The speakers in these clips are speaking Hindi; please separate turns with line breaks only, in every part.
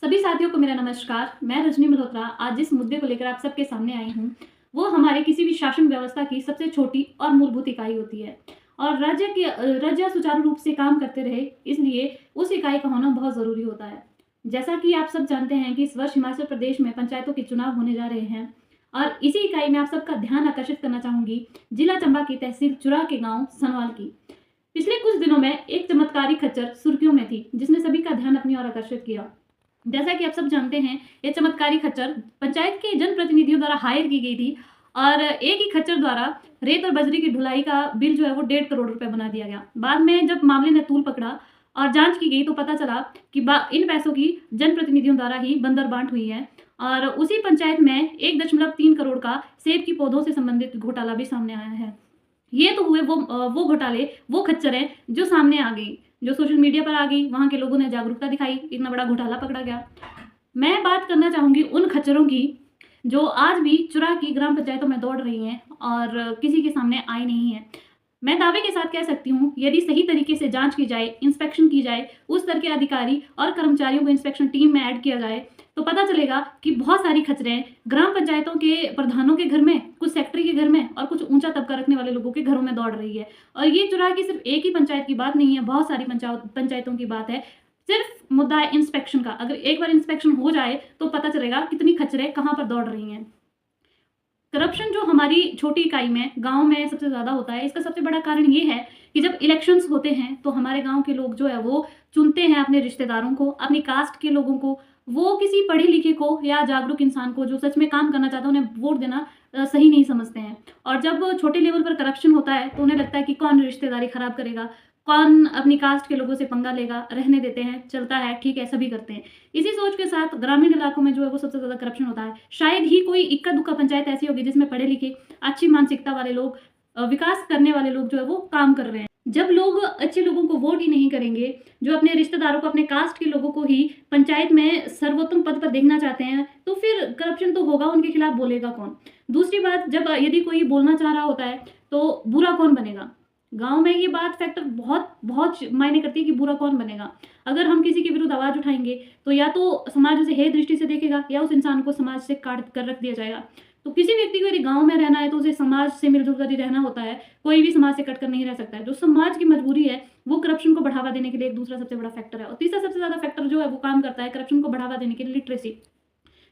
सभी साथियों को मेरा नमस्कार। मैं रजनी मल्होत्रा आज जिस मुद्दे को लेकर आप सबके सामने आई हूँ, वो हमारे किसी भी शासन व्यवस्था की सबसे छोटी और मूलभूत इकाई होती है और राज्य सुचारू रूप से काम करते रहे, इसलिए उस इकाई का होना बहुत ज़रूरी होता है। जैसा कि आप सब जानते हैं कि इस वर्ष हिमाचल प्रदेश में पंचायतों के चुनाव होने जा रहे हैं और इसी इकाई में आप सबका ध्यान आकर्षित करना चाहूँगी जिला चंबा की तहसील चुराह के गाँव सनवाल की। पिछले कुछ दिनों में एक चमत्कारी खच्चर सुर्खियों में थी, जिसने सभी का ध्यान अपनी ओर आकर्षित किया। जैसा कि आप सब जानते हैं, ये चमत्कारी खच्चर पंचायत के जनप्रतिनिधियों द्वारा हायर की गई थी और एक ही खच्चर द्वारा रेत और बजरी की ढुलाई का बिल जो है वो 1.5 करोड़ रुपए बना दिया गया। बाद में जब मामले ने तूल पकड़ा और जांच की गई तो पता चला कि इन पैसों की जनप्रतिनिधियों द्वारा ही बंदरबांट हुई है और उसी पंचायत में 1.3 करोड़ का सेब की पौधों से संबंधित घोटाला भी सामने आया है। ये तो हुए वो घोटाले, वो खच्चरें जो सामने आ गई, जो सोशल मीडिया पर आ गई, वहाँ के लोगों ने जागरूकता दिखाई, इतना बड़ा घोटाला पकड़ा गया। मैं बात करना चाहूँगी उन खच्चरों की जो आज भी चुराह की ग्राम पंचायतों में दौड़ रही हैं और किसी के सामने आई नहीं है। मैं दावे के साथ कह सकती हूँ, यदि सही तरीके से जांच की जाए, इंस्पेक्शन की जाए, उस स्तर के अधिकारी और कर्मचारियों को इंस्पेक्शन टीम में ऐड किया जाए, तो पता चलेगा कि बहुत सारी खच्चरें ग्राम पंचायतों के प्रधानों के घर में, कुछ सेक्रेटरी के घर में और कुछ ऊंचा तबका रखने वाले लोगों के घरों में दौड़ रही है। और ये चुराह की सिर्फ एक ही पंचायत की बात नहीं है, बहुत सारी पंचायतों की बात है। सिर्फ मुद्दा है इंस्पेक्शन का। अगर एक बार इंस्पेक्शन हो जाए तो पता चलेगा कितनी खच्चरें कहाँ पर दौड़ रही हैं। करप्शन जो हमारी छोटी इकाई में, गांव में सबसे ज़्यादा होता है, इसका सबसे बड़ा कारण ये है कि जब इलेक्शंस होते हैं तो हमारे गांव के लोग जो है वो चुनते हैं अपने रिश्तेदारों को, अपनी कास्ट के लोगों को। वो किसी पढ़े लिखे को या जागरूक इंसान को जो सच में काम करना चाहता है उन्हें वोट देना सही नहीं समझते हैं। और जब छोटे लेवल पर करप्शन होता है तो उन्हें लगता है कि कौन रिश्तेदारी खराब करेगा, कौन अपनी कास्ट के लोगों से पंगा लेगा, रहने देते हैं, चलता है, ठीक है, सभी करते हैं। इसी सोच के साथ ग्रामीण इलाकों में जो है वो सबसे ज़्यादा करप्शन होता है। शायद ही कोई इक्का दुक्का पंचायत ऐसी होगी जिसमें पढ़े लिखे, अच्छी मानसिकता वाले लोग, विकास करने वाले लोग जो है वो काम कर रहे हैं। जब लोग अच्छे लोगों को वोट ही नहीं करेंगे, जो अपने रिश्तेदारों को, अपने कास्ट के लोगों को ही पंचायत में सर्वोत्तम पद पर देखना चाहते हैं, तो फिर करप्शन तो होगा, उनके खिलाफ बोलेगा कौन? दूसरी बात, जब यदि कोई बोलना चाह रहा होता है तो बुरा कौन बनेगा? गांव में ये बात फैक्टर बहुत बहुत मायने करती है कि बुरा कौन बनेगा। अगर हम किसी के विरुद्ध आवाज उठाएंगे तो या तो समाज उसे हे दृष्टि से देखेगा या उस इंसान को समाज से काट कर रख दिया जाएगा। तो किसी व्यक्ति को यदि गांव में रहना है तो उसे समाज से मिलजुल कर ही रहना होता है, कोई भी समाज से कट कर नहीं रह सकता है। जो समाज की मजबूरी है वो करप्शन को बढ़ावा देने के लिए एक दूसरा सबसे बड़ा फैक्टर है। और तीसरा सबसे ज्यादा फैक्टर जो है वो काम करता है करप्शन को बढ़ावा देने के लिए, लिटरेसी।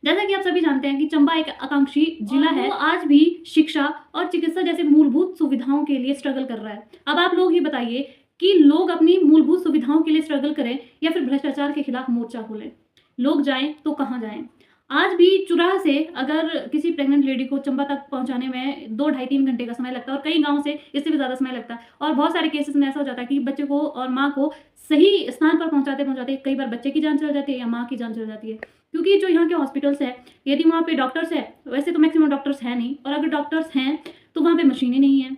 जैसा कि आप सभी जानते हैं कि चंबा एक आकांक्षी जिला है, आज भी शिक्षा और चिकित्सा जैसे मूलभूत सुविधाओं के लिए स्ट्रगल कर रहा है। अब आप लोग ही बताइए कि लोग अपनी मूलभूत सुविधाओं के लिए स्ट्रगल करें या फिर भ्रष्टाचार के खिलाफ मोर्चा खोलें? लोग जाएं तो कहाँ जाएं? आज भी चुराह से अगर किसी प्रेग्नेंट लेडी को चंबा तक पहुंचाने में 2 ढाई 3 घंटे का समय लगता है और कई गांव से इससे भी ज़्यादा समय लगता है। और बहुत सारे केसेस में ऐसा हो जाता है कि बच्चे को और माँ को सही स्थान पर पहुंचाते पहुंचाते कई बार बच्चे की जान चल जाती है या माँ की जान चल जाती है। क्योंकि जो यहाँ के हॉस्पिटल्स है, यदि वहाँ पे डॉक्टर्स है, वैसे तो मैक्सिमम डॉक्टर्स है नहीं, और अगर डॉक्टर्स हैं तो वहाँ पे मशीनें नहीं हैं।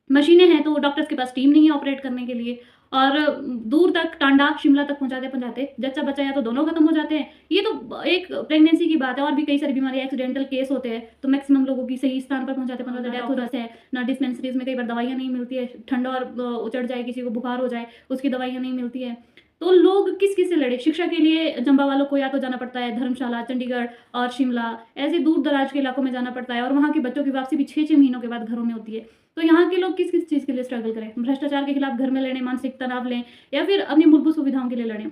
मशीनें हैं तो डॉक्टर्स के पास टीम नहीं है ऑपरेट करने के लिए, और दूर तक टांडा शिमला तक पहुंचाते पहुंचाते जच्चा बच्चा या तो दोनों खत्म हो जाते हैं। ये तो एक प्रेगनेंसी की बात है, और भी कई सारी बीमारी एक्सीडेंटल केस होते हैं तो मैक्सिमम लोगों की सही स्थान पर पहुंचाते पहुंचाते डेथ हो जाती है। ना डिस्पेंसरीज में कई बार दवाइयाँ नहीं मिलती है, ठंड और उचड़ जाए, किसी को बुखार हो जाए, उसकी दवाइयाँ नहीं मिलती है। तो लोग किस किस से लड़े? शिक्षा के लिए चंबा वालों को या तो जाना पड़ता है धर्मशाला, चंडीगढ़ और शिमला, ऐसे दूर दराज के इलाकों में जाना पड़ता है, और वहाँ के बच्चों की वापसी भी 6-6 महीनों के बाद घरों में होती है। तो यहाँ के लोग किस किस चीज़ के लिए स्ट्रगल करें? भ्रष्टाचार के खिलाफ घर में लड़ें, मानसिक तनाव लें, या फिर अपनी मूलभूत सुविधाओं के लिए लड़ें।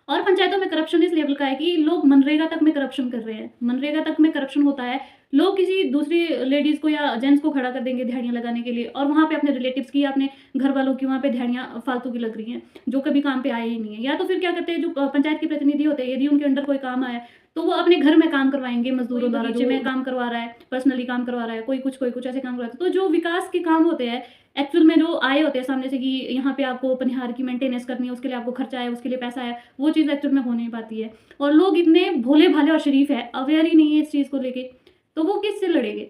और पंचायतों में करप्शन इस लेवल का है कि लोग मनरेगा तक में करप्शन कर रहे हैं। मनरेगा तक में करप्शन होता है, लोग किसी दूसरी लेडीज़ को या जेंट्स को खड़ा कर देंगे दिहाड़ियाँ लगाने के लिए, और वहाँ पे अपने रिलेटिव्स की या अपने घर वालों की वहाँ पे दिहाड़ियाँ फालतू की लग रही हैं जो कभी काम पे आए ही नहीं है। या तो फिर क्या करते हैं, जो पंचायत के प्रतिनिधि होते हैं, यदि उनके अंडर कोई काम आया तो वो अपने घर में काम करवाएंगे मजदूरों द्वारा, जो में काम करवा रहा है, पर्सनली काम करवा रहा है, कोई कुछ ऐसे काम करवा रहा है। तो जो विकास के काम होते हैं एक्चुअल में जो आए होते हैं सामने से कि यहाँ पे आपको पनिहार की मेंटेनेंस करनी है, उसके लिए आपको खर्चा है, उसके लिए पैसा है, वो चीज़ एक्चुअल में हो नहीं पाती है। और लोग इतने भोले भाले और शरीफ है, अवेयर ही नहीं है इस चीज़ को लेके, तो वो किससे लड़ेंगे?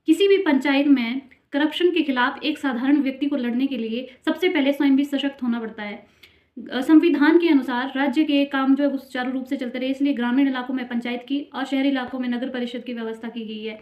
किसी भी पंचायत में करप्शन के खिलाफ एक साधारण व्यक्ति को लड़ने के लिए सबसे पहले स्वयं भी सशक्त होना पड़ता है। संविधान के अनुसार राज्य के काम जो है वो सुचारू रूप से चलते रहे, इसलिए ग्रामीण इलाकों में पंचायत की और शहरी इलाकों में नगर परिषद की व्यवस्था की गई है।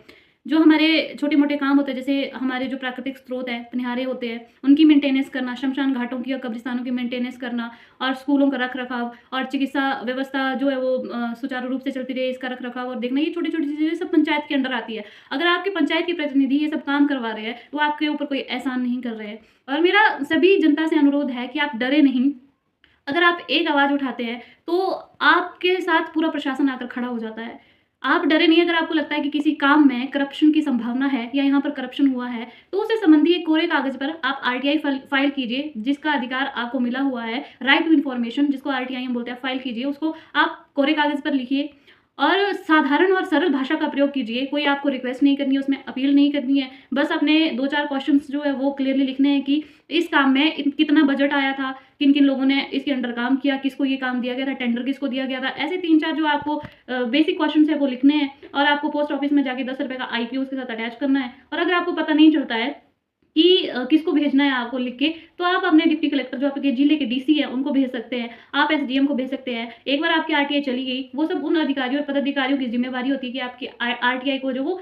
जो हमारे छोटे-मोटे काम होते हैं, जैसे हमारे जो प्राकृतिक स्रोत हैं, पनिहारे होते हैं, उनकी मेंटेनेंस करना, श्मशान घाटों की और कब्रिस्तानों की मेंटेनेंस करना और स्कूलों का रख-रखाव और चिकित्सा व्यवस्था जो है वो सुचारू रूप से चलती रहे, इसका रख-रखाव और देखना, ये छोटी-छोटी चीज़ें सब पंचायत के अंडर आती है। अगर आपके पंचायत के प्रतिनिधि ये सब काम करवा रहे हैं, तो आपके ऊपर कोई एहसान नहीं कर रहे हैं। और मेरा सभी जनता से अनुरोध है कि आप डरे नहीं। अगर आप एक आवाज़ उठाते हैं, तो आपके साथ पूरा प्रशासन आकर खड़ा हो जाता है। आप डरे नहीं, अगर आपको लगता है कि किसी काम में करप्शन की संभावना है या यहाँ पर करप्शन हुआ है, तो उससे संबंधी एक कोरे कागज़ पर आप आरटीआई फ़ाइल कीजिए, जिसका अधिकार आपको मिला हुआ है, राइट टू इन्फॉर्मेशन जिसको आरटीआई हम बोलते हैं, फ़ाइल कीजिए, उसको आप कोरे कागज़ पर लिखिए और साधारण और सरल भाषा का प्रयोग कीजिए। कोई आपको रिक्वेस्ट नहीं करनी है, उसमें अपील नहीं करनी है। बस अपने 2-4 क्वेश्चन्स जो है वो क्लियरली लिखने हैं कि इस काम में कितना बजट आया था, किन-किन लोगों ने इसके अंडर काम किया, किसको ये काम दिया गया था, टेंडर किसको दिया गया था। ऐसे 3-4 जो आपको बेसिक क्वेश्चन्स है वो लिखने हैं और आपको पोस्ट ऑफिस में जाके ₹10 का आईपीओ उसके साथ अटैच करना है। और अगर आपको पता नहीं चलता है कि किसको भेजना है आपको लिख के, तो आप अपने डिप्टी कलेक्टर जो आपके जिले के डीसी हैं, उनको भेज सकते हैं। आप एसडीएम को भेज सकते हैं। एक बार आपकी आरटीआई चली गई, वो सब उन अधिकारियों और पदाधिकारियों की ज़िम्मेवारी होती है कि आपकी आरटीआई को जो वो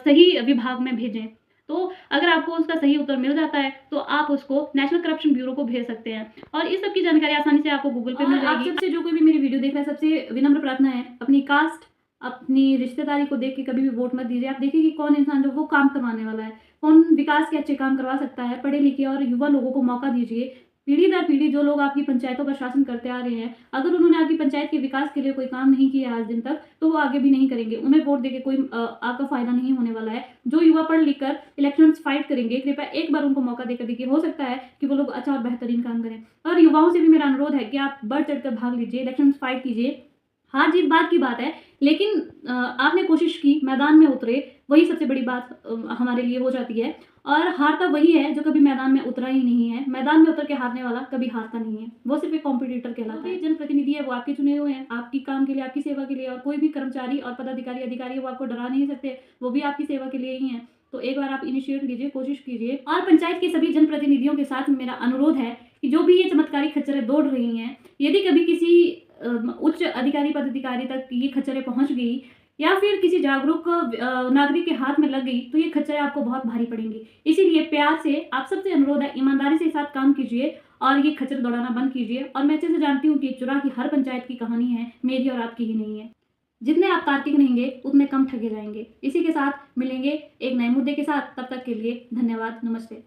सही विभाग में भेजें। तो अगर आपको उसका सही उत्तर मिल जाता है, तो आप उसको नेशनल करप्शन ब्यूरो को भेज सकते हैं और इस सब की जानकारी आसानी से आपको गूगल पे मिल जाएगी। आप सबसे जो कोई भी मेरी वीडियो देख रहा है, सबसे विनम्र प्रार्थना है, अपनी कास्ट, अपनी रिश्तेदारी को देख के कभी भी वोट मत दीजिए। आप देखिए कि कौन इंसान जो वो काम करवाने वाला है, कौन विकास के अच्छे काम करवा सकता है। पढ़े-लिखे और युवा लोगों को मौका दीजिए। पीढ़ी दर पीढ़ी जो लोग आपकी पंचायतों का शासन करते आ रहे हैं, अगर उन्होंने आपकी पंचायत के विकास के लिए कोई काम नहीं किया आज दिन तक, तो वो आगे भी नहीं करेंगे। उन्हें वोट देके कोई आपका फ़ायदा नहीं होने वाला है। जो युवा पढ़ लिख कर इलेक्शंस फाइट करेंगे, कृपया एक बार उनको मौका देकर देखिए, हो सकता है कि वो लोग अच्छा और बेहतरीन काम करें। और युवाओं से भी मेरा अनुरोध है कि आप बढ़-चढ़ कर भाग लीजिए, इलेक्शंस फाइट कीजिए। हार-जीत बाद की बात है, लेकिन आपने कोशिश की, मैदान में उतरे, वही सबसे बड़ी बात हमारे लिए हो जाती है। और हारता वही है जो कभी मैदान में उतरा ही नहीं है। मैदान में उतर के हारने वाला कभी हारता नहीं है। वो सिर्फ़ एक कॉम्पिटिटर कहलाता है। जनप्रतिनिधि है वो आपके चुने हुए हैं, आपकी काम के लिए, आपकी सेवा के लिए और कोई भी कर्मचारी और पदाधिकारी, अधिकारी है वो आपको डरा नहीं सकते, वो भी आपकी सेवा के लिए ही हैं। तो एक बार आप इनिशिएट लीजिए, कोशिश कीजिए। और पंचायत के सभी जनप्रतिनिधियों के साथ मेरा अनुरोध है कि जो भी ये चमत्कारी खच्चरें दौड़ रही हैं, यदि कभी किसी उच्च अधिकारी, पदाधिकारी तक ये खच्चरें पहुँच गई या फिर किसी जागरूक नागरिक के हाथ में लग गई, तो ये खच्चरें आपको बहुत भारी पड़ेंगी। इसीलिए प्यार से आप सबसे अनुरोध है, ईमानदारी से साथ काम कीजिए और ये खच्चर दौड़ाना बंद कीजिए। और मैं अच्छे से जानती हूँ कि चुनाव की हर पंचायत की कहानी है, मेरी और आपकी ही नहीं है। जितने आप तार्किक रहेंगे, उतने कम ठगे जाएँगे। इसी के साथ मिलेंगे एक नए मुद्दे के साथ, तब तक के लिए धन्यवाद, नमस्ते।